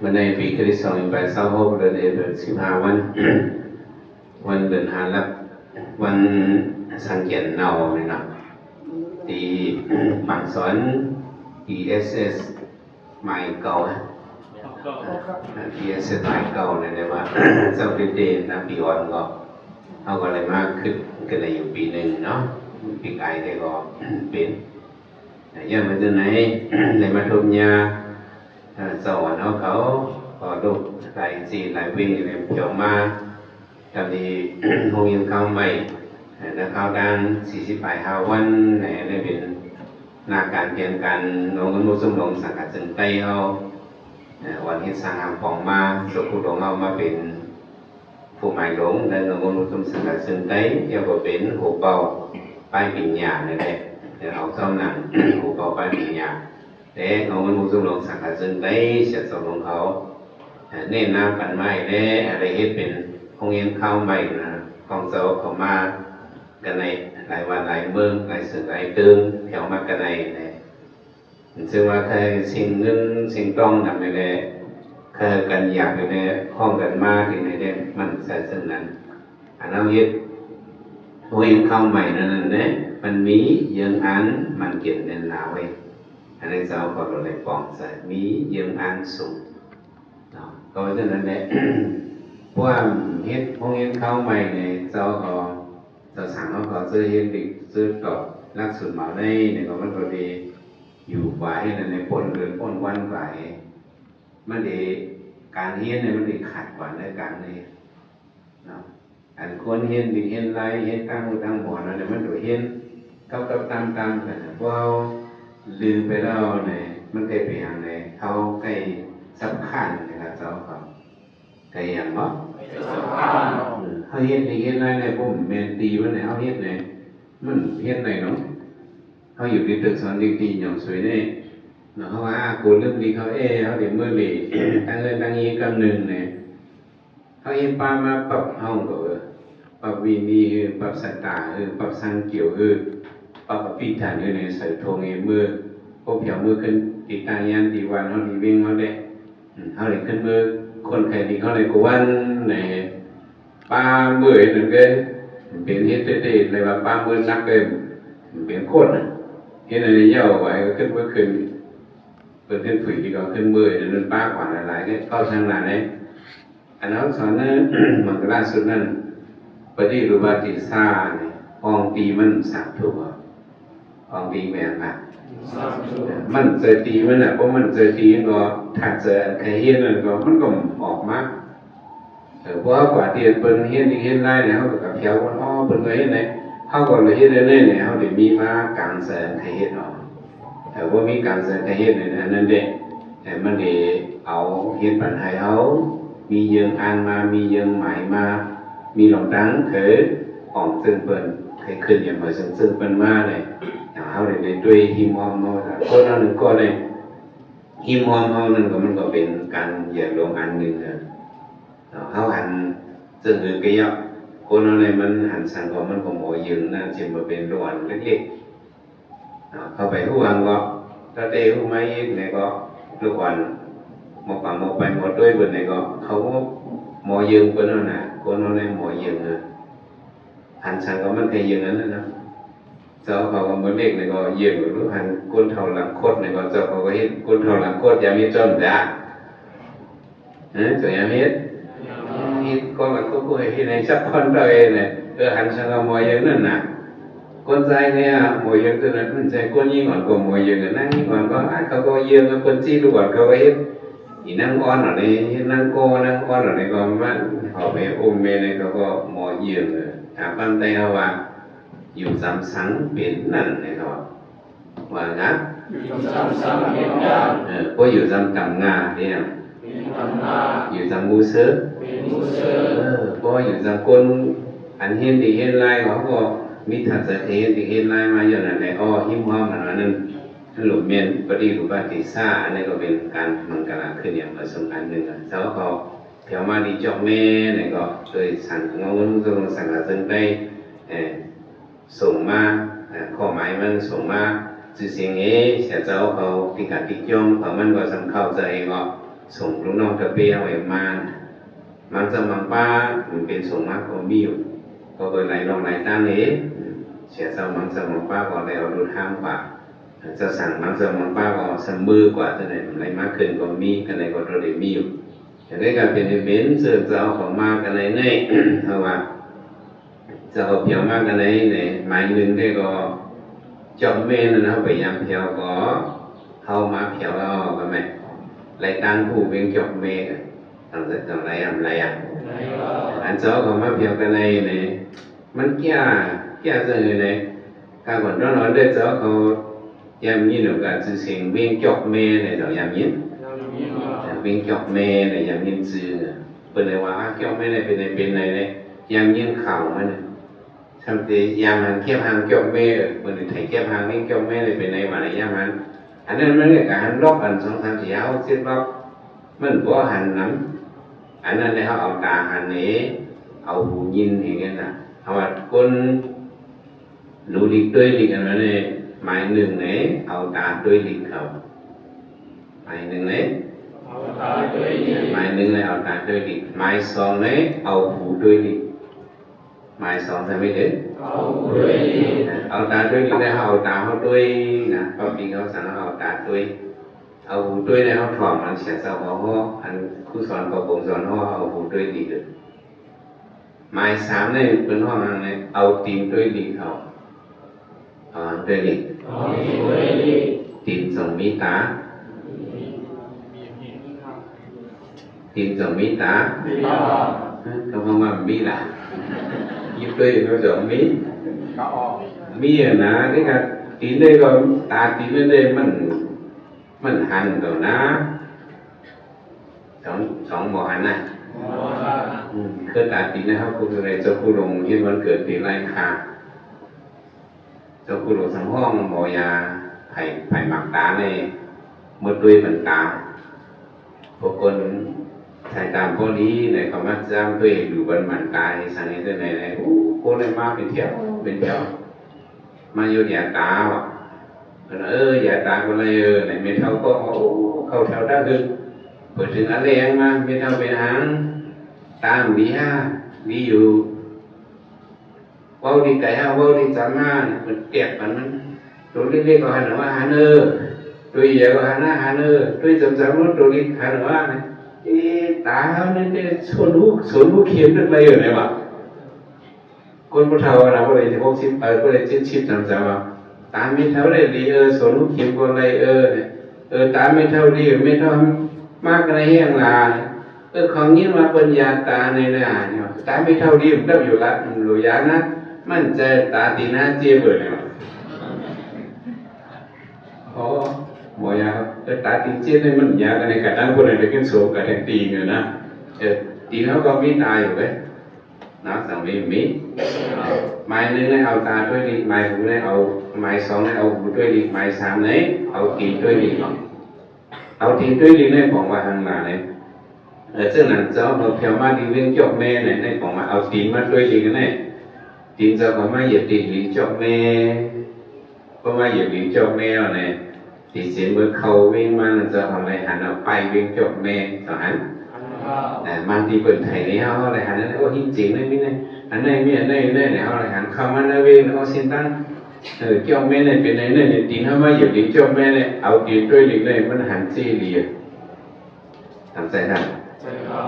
วันในปีคริสต์ศักราช26เดือน15วันวันเดือน5รับวันสังเกตเนาเนี่ยนะที่บางสอน ESS หมายเก่าESS หมายเก่าเนี่ยว่าเจ้าเด่นๆนะปีอ่อนก็เขาก็เลยมากขึ้นกันในอยู่ปีหนึ่งเนาะปีไก่ได้ก็เป็นยังมาจากไหนเลยมาทุบยาสอนเขาก็ดูหลายสี่หลายวิ่งเลยจบมาตอนนี้ห้องยังเข้าใหม่แล้วเข้าด้าน45วันเนี่ยเป็นนาการเปลี่ยนกันน้องนุ่งสมลงสังกัดจึงไต้เขาวันที่สร้างหางฟองมาสุขุดงเอามาเป็นผู้หมายหลงและน้องนุ่งสมสังกัดจึงไต้ยังก็เป็นหัวเบาป้ายปิญญาเนี่ยแหละเดี๋ยวเอาซ้อมหนังหัวเบาป้ายปิญญาแต่น้องนุ่งสมลงสังกัดจึงไต้เสียสมลงเขาเน้นน้ำปันไม้และอะไรเฮ็ดเป็นห้องเรียนเข้าใหม่นะของเจ้าเขามากันในหลายวันหลายเมืองหลายสื่อหลายตึงแถวมากันในเนี่ยซึ่งว่าใครสิ่งเงินสิ่งต้องทำในเนี่ยใครกันอยากในเนี่ยห้องกันมาที่ในเนี่ยมันใส่ซึ่งนั้นอันนั้นเฮ็ดห้องเรียนเข้าใหม่นั่นเนี่ยมันมียังอันมันเก็บเงินลาวไว้อันนี้เจ้าก็เลยปองใส่มียังอันสูงก็เพราะนั้นแหละว่าเฮ็ดห้องเรียนเข้าใหม่ในเจ้าก็จะสั่งเขาก็ซื้อเฮ็ดดิซื้อต่อลักสูตรหมาในก็มันก็ดีอยู่ฝ่ายในปนเรือนปนวันฝ่ายมันดีการเฮ็ดเนี่ยมันดีขัดกว่าในการนี้เนาะอันคนเฮ็ดดิเฮ็ดไรเฮ็ดตั้งตั้งหัวนั่นมันดูเฮ็ดกับตามกันเพราะลืมไปแล้วเนี่ยมันได้ไปอย่างไรเขาใกล้สำคัญนะครับเจ้าครับใครอย่างเนาะเขาเฮ็ดในเฮ็ดไรเนี่ยผมเมนตีว่าเนี่ยเขาเฮ็ดเนี่ยมันเฮ็ดไหนเนาะเขาอยู่ในตึกสอนดีๆอย่างสวยเนี่ยเขาว่ากูเรื่องดีเขาเขาเดี๋ยวเมื่อไหร่ตั้งเงินตั้งยี่กำหนึ่งเนี่ยเขาเฮ็ดปลามาปรับห้องก็ปรับวีนีปรับสัตตาปรับสังเกี่ยวปรับปีฐานในใส่ทงมือพวกเผียวมือขึ้นติดตายันตีวันเขาดีวิ่งเขาได้เขาเลยขึ้นมือคนใครดีเขาเลยกวนในปลาเมื่อยหนึ่งก็เป็นเฮ็ดเต้ๆเลยว่าปลาเมื่อนักเกินเป็นโคตรเฮ็ดอะไรเยอะไว้ก็ขึ้นมือขึ้นเป็นขึ้นฝืนที่เขาขึ้นมือนั่นปลากว่าหลายๆเนี่ยเข้าทางไหนเนี่ยอันนั้นสอนนั้นมันก็ล่าสุดนั้นปฏิรูปติสาเนี่ยห้องปีมันสับถูกห้องปีแบ่งอ่ะมันเจอตีมันอ่ะเพราะมันเจอตีก็ถ้าเจอใครเฮ็ดนั่นก็มันก็ออกมาเพราะกว่าที่เปิ้นเฮ็ดได้เนี่ยเขาก็กับเพียวว่าเปิ้นก็เฮ็ดไหนเขาก็เลยเฮ็ดได้เนี่ยเขาได้มีมาการแสดงใครเฮ็ดเนาะแต่ว่ามีการแสดงใครเฮ็ดเนี่ยนั่นเด้แต่มันได้เอาเฮ็ดปัญหาเขามีเยิงอ่านมามีเยิงหมายมามีหลงดังเคยของซึ่งเปิ้นเคยขึ้นอย่างมาซึ่งเปิ้นมาเลยเขาได้ด้วยหิมหอมเนาะคนนั้นนึงก็เลยหิมหอมเขานั่นก็มันก็เป็นการเหยียดลงอันนึงเขาหันซึ่งคือเกี่ยวคนอะไรมันหันสังก็มันก็หมอยืนนะจึงมาเป็นรวนเล็กๆเข้าไปหูหังก็ถ้าเตะหูไม้เนี่ยก็ลูกวันหมอกหมอกไปหมดด้วยบนเนี่ยก็เขาหมอยืนคนนั้นน่ะคนอะไรหมอยืนหันสังก็มันเคยยืนนั้นนะเจ้าเขาก็เหมือนเด็กเนี่ยก็ยืนรู้หันก้นเท่าหลังโคตรเนี่ยก็เจ้าเขาก็เห็นก้นเท่าหลังโคตรอย่ามีจมด่าจะอย่ามีก็มันก็คุยในสักคนเราเองเนี่ยหันสังก็มวยอย่างนั้นน่ะคนใจเนี่ยมวยอย่างนั้นมันใจคนยิ่งอ่อนก็มวยอย่างนั้นนั่งยิ่งอ่อนก็เขาก็เยื่อกับคนจี้ดูก่อนเขาก็เห็นอีนั่งอ่อนหน่อยนั่งโก้นั่งอ่อนหน่อยก็มันเขาไปอุ้มเมย์เนี่ยเขาก็มวยเยื่อเลยถามปั้นใจเขาว่าอยู่ซ้ำสังเป็นนั่นเนี่ยเขาว่างั้นอยู่ซ้ำสังเป็นนั่นเพราะอยู่ซ้ำกำงาเนี่ยอยู่ซ้ำมูเสือเพราะอยู่ซ้ำคนอันเห็นดีเห็นลายเขาก็มีทัศน์เห็นดีเห็นลายมาอย่างนั้นเลยหิมห้อมอันนั้นหลุมเมียนปฏิรูปติสาอันนี้ก็เป็นการมันกำลังขึ้นอย่างประสงค์อันหนึ่งเจ้าเขาเที่ยวมาดีจอกแม่เนี่ยก็เคยสั่งเงาวนทรงสั่งกระซึ่งได้ส่งมาข้อหมายมันส่งมาสื่อเสียงเสียเจ้าเขาติดกับติดย่อมเขามันก็สำเข้าใจก็ ส่งลูกน้องตะเปียไว้มามันจะมังป้ามันเป็นส่งมากกว่ามีอยู่ก็เคยไหลลงไหลตั้งนี้เสียสมังสมังป้าก็แล้วดูทางกว่าจะสั่งมังสมังป้าก็สมือกว่าจะไหนไหลมากขึ้นก็มีกันไหนก็เราได้มีอยู่แต่ได้การเป็นเบนเสือจะเอาของมากันไหนเนี่ยเพราะว่าจะเอาเพียวมากกันไหนเนี่ยหมายหนึ่งได้ก็จอมเมนนะพยายามเพียวก็เข้ามาเพียวเอาก็ไหมไหลตั้งผู้เป็นจอมเมนทำจะทำไรอะไรอันเจ้าของมาเพียวกันไหนเนี่ยมันแก่จะอยู่ในการก่อนร้อนๆได้เจ้าเขายามยินหรือการสื่อเสียงเวียงจอกเมเนี่ยเจ้ายามยินเวียงจอกเมเนี่ยยามยินสื่อเป็นอะไรวะจอกเมเนี่ยเป็นอะไรเนี่ยยามยินข่าวมันทำแต่ยามมันเทียบหางจอกเมเป็นไทยเทียบหางเวียงจอกเมเนี่ยเป็นอะไรวะในยามมันอันนั้นมันเนี่ยการล็อกอันสองสามสี่เอาเส้นล็อกมันบ่หันน้ำอันนั้นเนี่ยเขาเอาตาหันนี้เอาหูยินอย่างเงี้ยนะเอาว่าคนรู้ลิกด้วยลิกอันนั้นเนี่ยหมายหนึ่งเนี่ยเอาตาด้วยลิกเขาหมายหนึ่งเนี่ยหมายหนึ่งเนี่ยเอาตาด้วยลิกหมายสองเนี่ยเอาหูด้วยลิกหมายสองทำไม่ถึงเอาตาด้วยลิกได้เอาตาเขาด้วยนะก็ปีเขาสั่งเอาตาด้วยเอาหูด้วยเนี่ยเขาถอดมันเสียสาวเขาอันคู่สอนกับผมสอนเขาเอาหูด้วยลิกหมายสามเนี่ยเป็นห้องอะไรเอาตีนด้วยลิกเขาด้วยลิกตีนส่งมิตาตีนส่งมิตาเขาบอกว่ามีล่ะยิบด้วยnóส่งมิมีนะcái cáiตีนđây rồiตาตีนđâyมันหันตัวนะสองบ่หันนะคือตาตีนะครับคุณอะไรเจ้าคุณลงเห็นวันเกิดตีไรค่ะเจ้าคุณลงสังห้องหมอยาไผ่หมักตาในเมื่อด้วยมันตาพวกคนใช้ตามพวกนี้ในคำว่าจำด้วยดูบนมันตายสังเกตในคนเลยมาเป็นเที่ยวมาโยนยาตาวะยาตาก็เลยในเมทัลก็เข้าแถวได้คือเปิดถึงอะไรยังมาเมทัลเป็นหางตามมีอยู่ว่าดีไก่ว่าดีจำมามันเปียกมันตัวเล็กๆก็หันว่าหันตัวใหญ่ก็หันตัวจำว่าตัวเล็กหันว่าตาเนี่ยจะส่วนลูกเขียนอะไรอยู่ไหนวะคนผู้เฒ่าเราก็เลยจะพกชิปก็เลยชิปจำว่าตาไม่เท่าไรดีส่วนลูกเขียนก็อะไรตาไม่เท่าดีไม่เท่ามากอะไรแห้งลาของนี้มาปัญญาตาในเนี่ยตาไม่เท่าดีมันต้องอยู่ละหลุยานะมันจะตาตีหน้าเจี๊ยบเลยเนี่ยหมอยาตาตีเจี๊ยบเนี่ยมันยากันในการตั้งคนอะไรกันโศกกันตีเงี้ยนะตีเขาก็มีตาอยู่เลยน้ำสั่งมีไม้หนึ่งเนี่ยเอาตาด้วยดีไม้หูเนี่ยเอาไม้สองเนี่ยเอาหูด้วยดีไม้สามเนี่ยเอาตีด้วยดีเอาตีด้วยดีเนี่ยบอกว่าทางมาเนี่ยซึ่งนั่นเจ้าเราเพียวมาดีเรื่องจบแม่เนี่ยในของมาเอาตีนมาด้วยดีกันเนี่ยตีนเจ้าของมาเหยียบตีนลิ้นจบแม่ก็มาเหยียบลิ้นจบแม่เนี่ยตีเสียงเมื่อเขาวิ่งมาเจ้าของอะไรหันเอาไปวิ่งจบแม่ต่อหันแต่มันที่เปิดไทยนี่เขาอะไรหันนั่นโอ้หินจริงเลยมิเนี่ยอันนี้มีอันนี้เนี่ยเขาอะไรหันเข้ามาในเวงเขาเส้นตั้งจบแม่เนี่ยเป็นไหนเนี่ยตีนเขามาเหยียบลิ้นจบแม่เนี่ยเอาตีนด้วยลิ้นเนี่ยมันหันจี้เลียทำใจได้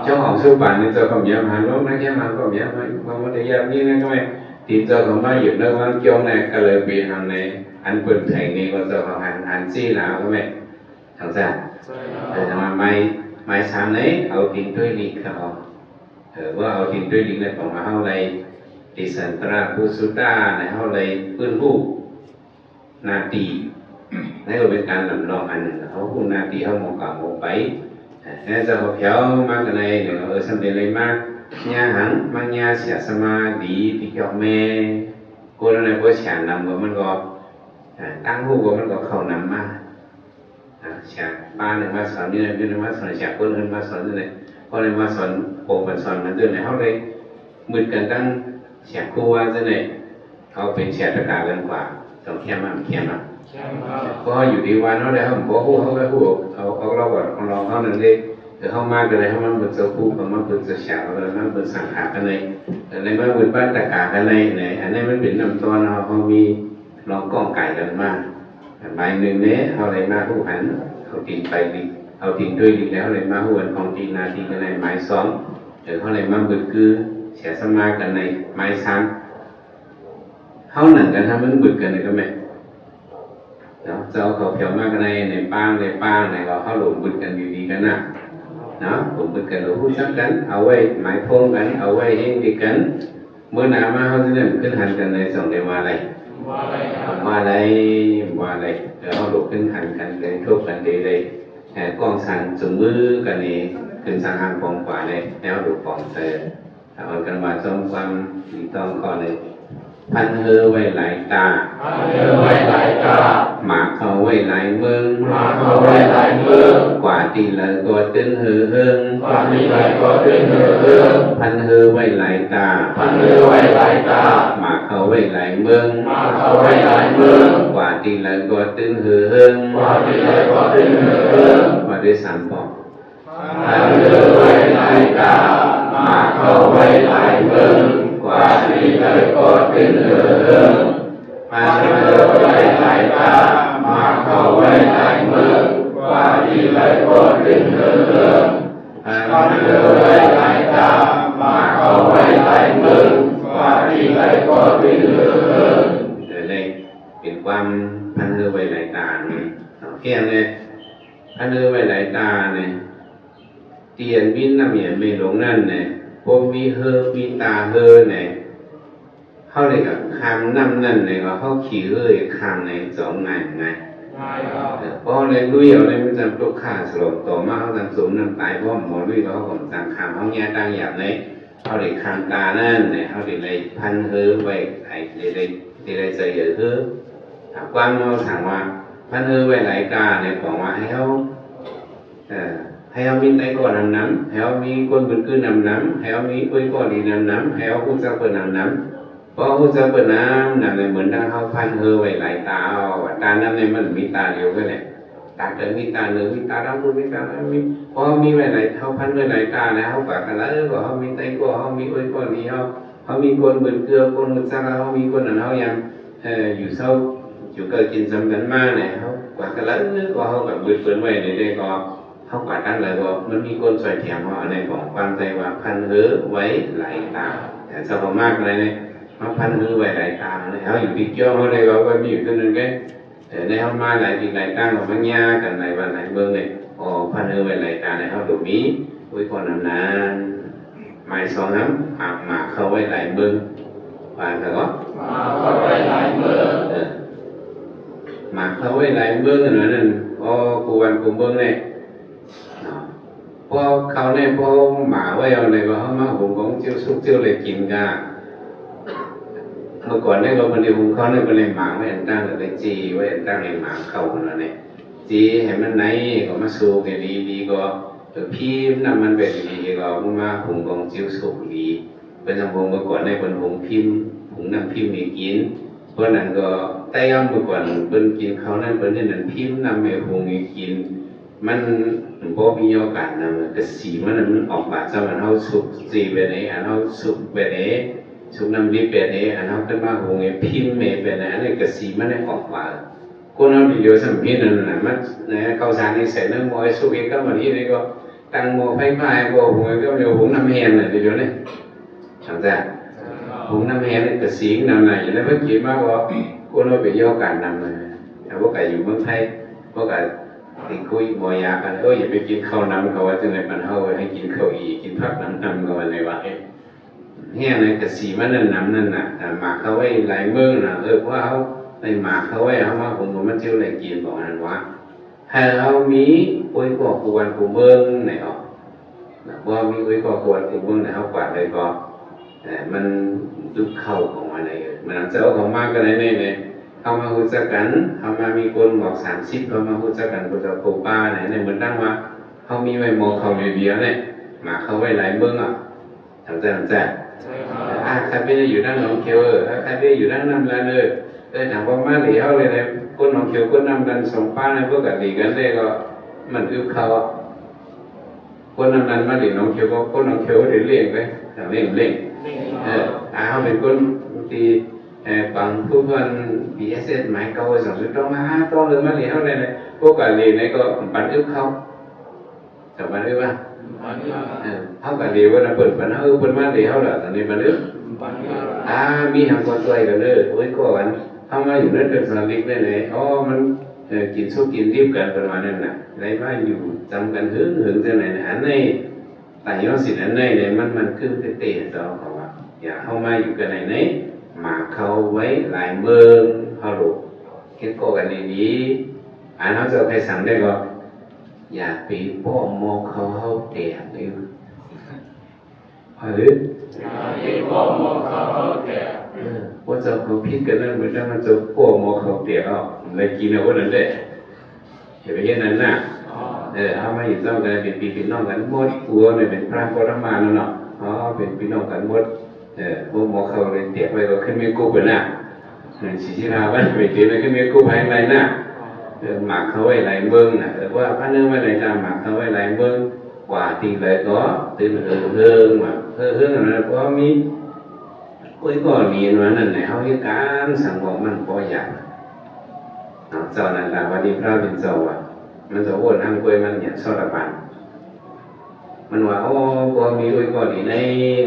เจ้าของสุบันนี่เจ้าของยามหันล้มนะแค่มันก็ยามมันไม่ได้ยามนี่นะก็ไม่ตีเจ้าของมาหยุดแล้วมันจ้องเนี่ยก็เลยเปลี่ยนทางในอันเปิดไทยนี่ก็เจ้าของหันจี้แล้วก็ไม่ทำใจแต่ทำไมไม่สามนี้เอาตีนด้วยลิ้นเขาว่าเอาตีนด้วยลิ้นเนี่ยของมาเข้าเลยติสันตราภูสุตาในเข้าเลยพื้นผู้นาตีนี่ก็เป็นการลำลองอันหนึ่งเขาผู้นาตีเขามองกับมองไปนี่จะเขาเพียวมากกันในหนึ่งสำเร็จเลยมากญาหันมาญาเสียสมาดีที่เกี่ยวเมกูนั่นเลยพอเสียนำก็มันก็ตั้งหูก็มันก็เข้านำมาเสียบ้านหนึ่งมาสอนนี่เลยนี่มาสอนเสียคนอื่นมาสอนนี่เลยพอเลยมาสอนโปรสอนมันเดินในเขาเลยมืดกันตั้งเสียครูว่าจะเนี่ยเขาเป็นเสียตะการกันกว่าต้องเข้มมาก็อยู่ดีวันเขาได้เขาบอกเขาก็พูดเอาเราแบบของเราเขาหนึ่งเลย เขามากันเลยเขามาเป็นเจ้าคู่เขามาเป็นเจ้าสาวแล้วมาเป็นสังขารกันเลยอะไรมาเป็นบ้านตะกากันเลยไหนอันนี้มันเป็นนำตัวเขามีลองก้องไก่กันมาใบหนึ่งเนี้ยเขาเลยมาผู้หันเขาตีไปดีเขาตีด้วยดีแล้วเลยมาผู้หันของตีนาตีกันในไม้ซ้อมเขาเลยมาบึกคือเสียสมากันในไม้ซ้ำเขาหนังกันทำมันบึกกันเลยก็ไหมเนาะเจ้าเขาเพียวมากกันในป้างในก็เขาหลงบึกกันดีๆกันนะเนาะผมบึกกันหลงพูดสักกันเอาไว้หมายพงกันเอาไว้เฮงดีกันเมื่อหนามาเขาจะเริ่มขึ้นหันกันในส่งเดียวมาอะไรเดี๋ยวเขาหลงขึ้นหันกันเลยทุบกันเลยกองสันจุ่มมือกันนี่ขึ้นสังหารฟองกว่าเลยแล้วหลงฟองเตอเอากันมาส่งความดีต้องข้อเลยพันเฮอไว้หลายตาหมาเขาไว้หลายเมืองกว่าตีเลยก็ตึ้งเฮอเฮิงพันเฮอไว้หลายตาหมาเขาไว้หลายเมืองกว่าตีเลยก็ตึ้งเฮอเฮิงมาได้สามปอกพันเฮอไว้หลายตาหมาเขาไว้หลายเมืองกว่าตีเลยก็ตึ้งเฮอเฮิงพันเฮอไว้หลายตาหมาเขาไว้หลายเมืองกว่าตีเลยก็ตึ้งเฮอเฮิงพันเฮอไว้หลายตาหมาเขาไว้หลายเมืองกว่าตีเลยก็ตึ้งเฮอเฮิงเลยเป็นความพันเฮอไว้หลายตาเนี่ยเขียนเลยพันเฮอไว้หลายตาเนี่ยเตียนวินน้ำเหมียนไม่หลงนั่นเนี่ยพวกมีเฮอมีตาเฮอเนี่ยเขาเลยกับคำน้ำนั่นเนี่ยก็เขาขี่เฮอคำในสองไงเพราะเลยลุยเอาเลยมันจำลูกค้าสลบต่อมาเขาจำสูงน้ำตายเพราะหมอลุยเขาผมจำคำเขาแง่ตั้งหยาบเลยเขาเลยคำตานั่นเนี่ยเขาเลยพันเฮอไว้ไอ้เลยใส่เยอะเฮอถามกว้างเราถามว่าพันเฮอไว้หลายตาเนี่ยบอกว่าให้เขาให้เขามีไตก่อนน้ำให้เขามีคนบนคืนน้ำให้เขามีคุยก่อนดีน้ำให้เขาพูดจะเปิดน้ำเพราะพูดจะเปิดน้ำนั่นเลยเหมือนดังเขาพันเฮอไว้หลายตาตานั้นเนี่ยมันมีตาเดียวกันเลยตาเดิมมีตาเหลืองมีตาดำมีตามีเพราะมีไว้หลายเขาพันไว้หลายตาแล้วเขาปากกันแล้วก็เขามีไตก่อนเขามีคุยก่อนดีเขามีคนบนเกลือคนมุจฉาเขามีคนนั้นเขายังอยู่เศร้าอยู่เกิดกินสำคัญมากเนี่ยเขาปากกันแล้วก็เขาแบบบืดเฟื่อนไว้ในเด็กก็เขากว่าตั้งเลยว่ามันมีคนใส่แถมว่าในของความใจว่าพันเฮือไว้หลายตาแต่ชาวมากเลยเนี่ยมาพันเฮือไว้หลายตาเนี่ยเขาอยู่ที่เกี่ยวเขาเลยว่าก็มีอยู่ตัวนึงcáiในเขามาหลายปีหลายตั้งของมันยากันหลายวันหลายเมืองเนี่ยพันเฮือไว้หลายตาเนี่ยเขาดูมีไว้ก่อนนานไม่สองน้ำหมาเข้าไว้หลายเมืองว่าแต่ก็หมาเข้าไว้หลายเมืองหมาเข้าไว้หลายเมืองนั่นกูวันกูเมืองเนี่ยพอเขาเนี่ยพอหมาไว้เอาเลยว่าเขามาหุงของเจียวซุกเจียวเลยกินกันเมื่อก่อนเนี่ยก็มันได้หุงเขาเนี่ยมันเลยหมาไว้อันตั้งเลยจีไว้อันตั้งเลยหมาเข้ากันแล้วเนี่ยจีให้มันไหนก็มาสูกันดีก็พิมพ์น้ำมันแบบดีก็มาหุงของเจียวซุกดีเป็นสมบูรณ์เมื่อก่อนเนี่ยเป็นหุงพิมพ์หุงน้ำพิมพ์มีกินเพราะนั้นก็ไต้เมื่อก่อนเป็นกินเขานั่นเป็นนั่นพิมพ์น้ำไม่หุงมีกินมันบ่มีโอกาสนำแต่สีมันออกมาจากมันเฮาสุกสีแบบนี้อันเฮาสุกแบบนี้สุกน้ำดิบแบบนี้อันเฮาขึ้นมาหุงพิมพ์แบบนั้นนี่ก็สีมันออกมาคนเฮาเดียวสัมผัสนั่นน่ะมันข้าวสารนี่ใส่น้ำมอยสุกก็วันนี้นี่ก็ตั้งหม้อไฟฟ้าบ่หุงก็เดี๋ยวหุงน้ำแห้งน่ะเดี๋ยวนี้จังซั่นหุงน้ำแห้งนี่ก็สีน้ำไหนแล้วเมื่อกี้มาว่าคนเฮาไปโยกกันนำแต่ว่าก็อยู่เมืองไทยบ่ก็ติคุยมอยากันอย่าไปกินข้าวน้ำเขาว่าจะในปันเฮาให้กินข้าวอีกินผักน้ำก็ว่าในว่าเนี่ยในกระสีมันน้ำนั่นน่ะหมาเขาไว้หลายเมืองน่ะเพราะเขาในหมาเขาไว้เขามาผมมันเที่ยวไหนกินบอกนั่นว่าถ้าเขามีอุ้ยก่อควรกูเมืองไหนออกว่ามีอุ้ยก่อควรกูเมืองไหนเขากวาดเลยก็มันดุเข้าของมันอะไรมันเจ้าของมากกันเนี่ยเขามาหูจักกันเขามามีคนบอก30เขามาหูจักกันกูจะปูป้าไหนเหมือนตั้งว่าเขามีไว้มองเขาเดียวเนี่ยมาเขาไว้หลายเมืองอ่ะทำใจใครไม่ได้อยู่ด้านน้องเขียวใครไม่ได้อยู่ด้านน้ำลานถามว่ามาเหลียวเลยนะคนน้องเขียวคนน้ำดันสองป้าในพวกกันหลีกันเลยก็มันอึบเขาค คนนั้นมาเด็กน้องเขียวก็คนน้องเขียวเด็กเลี้ยงไปแต่เลี้ยงเขาเป็นคนที่bằng phương phần BSS máy câu sản xuất trong to lớn mà liền này này cô cả liền này có bản ước không chẳng bản ước không cả liền là phần hư phần mà liền không là thành bản ước mi hàng con xoay cả nữa với cô anh không ai dùng đất được sản lịch này này mình kiến số kiến tiếp cận phần mà nên là lấy mà dùng trong căn hướng thế này anh này tại nó xịn anh này mình cứ cái tiền đó không ạ dạ không ai dùng cái này đấy mà khâu với lại mương họ đủ cái cô cái này đi anh nói cho thầy sẵn đây rồi dạ bị bộ mô khâu hâu tiền yêu bị bộ mô khâu hâu tiền bố cho khâu phít cái này mới ra mà cho bộ mô khâu tiền không lấy kì nào có đến đây hiểu cái này nè họ mà nhìn xong cái này bị nó gắn mốt của nàyเป็นพระปรมาเนาะเป็นพี่น้องกันหมดพวกหมอเขาเลยเตียไปก็ขึ้นมีกู้ไปน่ะชี้พาวันไปเตียไปขึ้นมีกู้ไปอะไรน่ะหมักเขาไว้หลายเมืองน่ะว่าพระเนื้อไว้หลายจานหมักเขาไว้หลายเมืองกว่าตีเลยก็ตื่นเฮืองมาเฮืองอะไรก็มีกุ้ยก็มีนั่นนั่นเขาให้การสังคมมันก็อย่างเจ้านั่นแหละวันนี้พระเป็นเจ้าอ่ะมันจะวนอังกุ้ยมันเนี่ยสอดปันมันว่าพอมีอุ้ยก็ดีใน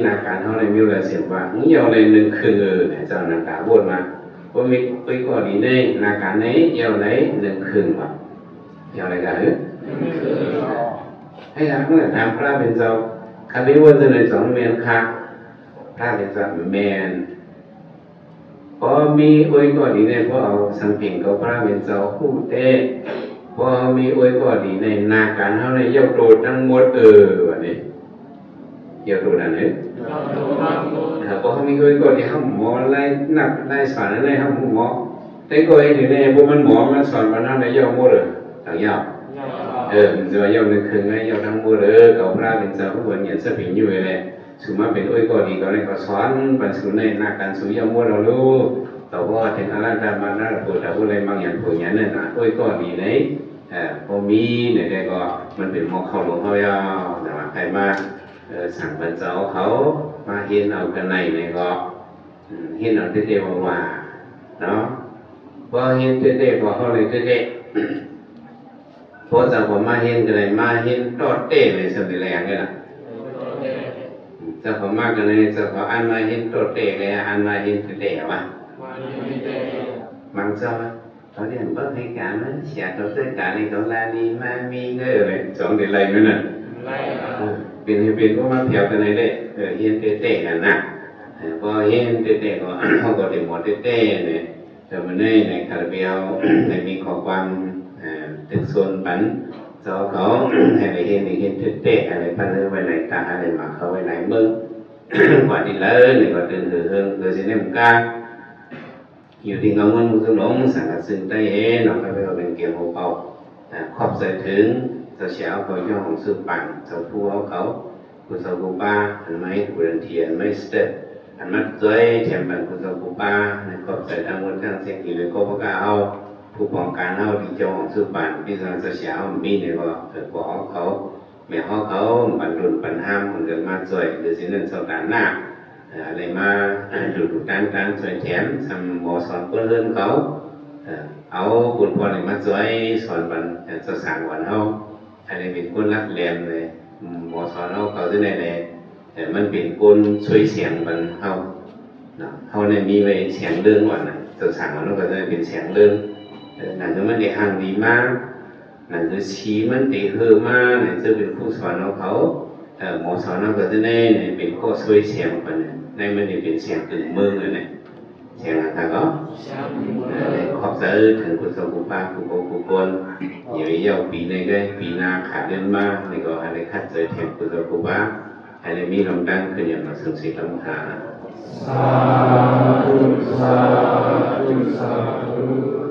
นาการเท่าไรมีอะไรเสียงว่าเยาวในหนึ่งคือเนี่ยเจ้านาการวนมาพอมีอุ้ยก็ดีในนาการในเยาวในหนึ่งคืนว่าเยาวในกันหรือให้ทำเมื่อทำพระเป็นเจ้าคำนี้วนจะในสองเมียนค่ะพระเป็นเจ้าเมียนพอมีอุ้ยก็ดีในพอเอาสังเกตกับพระเป็นเจ้าคู่เตะพอมีอวยก็ดีในนาการเท่าในยกโดดทั้งหมดวันนี้ยกโดดอันนี้พอมีอวยก็ดีเขาหมอไล่หนักไล่สอนอะไรเขาหมอแต่ก็เห็นอยู่ในพวกมันหมอมันสอนมันเท่าในยกหมดเลยต่างยาวมันจะยกหนึ่งคืนไงยกทั้งหมดเขาพระเป็นเจ้าผู้บริหารสปิงอยู่เลยสุมาเป็นอวยก็ดีก็เลยเขาสอนบรรจุในนาการสุยกหมดเรารู้แต่ว่าถึงอะไรแต่มาหน้าปวดแต่ว่าอะไรบางอย่างปวดอย่างนั้นนะอวยก็ดีไหนพอมีเนี่ยก็มันเป็นมอเข้าหลวงเขายาวแต่ว่าใครมาสั่งบรรเจ้าเขามาเห็นเอากันในเนี่ยก็เห็นเอาเด็ดๆว่าเนาะพอเห็นเด็ดๆพอเขาเลยเด็ดๆพอจะพอมาเห็นกันเลยมาเห็นตอดเต้เลยสมัยแรงเลยนะจะพอมากกันเลยจะพออันมาเห็นตอดเต้เลยอันมาเห็นเต้วะบางเจ้าเขาเรียกว่าให้การนั้นเสียเขาเส้นการในเขาลาลีมามีเงยเลยสองเดือนไรนั่นน่ะเป็นก็มาเที่ยวกันเลยเห็นเตะกันนะพอเห็นเตะก็เขาก็เดี๋ยวหมดเตะเนี่ยแต่มันในคาราเบลในมีข้อความตึกโซนปันเจ้าเขาให้เห็นเตะอะไรพันเรื่องไว้ไหนตาอะไรมาเขาไว้ไหนมึงกว่าที่เลยเนี่ยก็ตื่นเฮืองโดยเฉพาะกาอยู่ที่เงาเงินมุสลิมสังกัดซึ่งได้เห็นเราไปเอาเป็นเกี่ยวกับเขาขอบใจถึงจะเสียเอาเขาย่อของซื้อปั่นจะพูดเอาเขาคุณสาวกูป้าอันไม่กูเรียนเทียนไม่สเต็ปอันมัดใจแถมปั่นคุณสาวกูป้าขอบใจทั้งหมดทั้งเสียงอยู่เลยก็พวกเขาผู้ป้องกันเอาที่เจ้าของซื้อปั่นที่จะเสียเอามีเนี่ยก็บอกเขาแม่เขาบรรลุปัญหาของเกิดมาช่วยหรือสิ่งนั้นสำคัญหน้าอะไรมาดูการช่วยแถมทำหมอสอนคนเลื่อนเขาเอาคุณพ่อเนี่ยมาช่วยสอนบันจะสั่งวันเขาอันนี้เป็นคนรักแรมเลยหมอสอนเขาที่ไหนเลยแต่มันเป็นคนช่วยเสียงบันเขาเนี่ยมีไว้เสียงเรื่องวันน่ะจะสั่งวันเขาก็จะเป็นเสียงเรื่องนั่นคือมันได้ห่างดีมากนั่นคือชี้มันตีเฮือมาเนี่ยจะเป็นผู้สอนเขาหมอสอนเขาก็จะได้เนี่ยเป็นข้อช่วยเสียงบันในมันเป็นเสียงกึ่งมือเลยเนี่ยเสียงอะไรก็ขอบใจถึงคุณสมุปาคุณโกคุณกนอยู่ยาวปีในก็ปีนาขาดเดินมาในก็อะไรขัดใจแทนคุณสมุปาอะไรมีลำดังขึ้นอย่างมาสังสิตมุหาสาธุสาธุสาธุ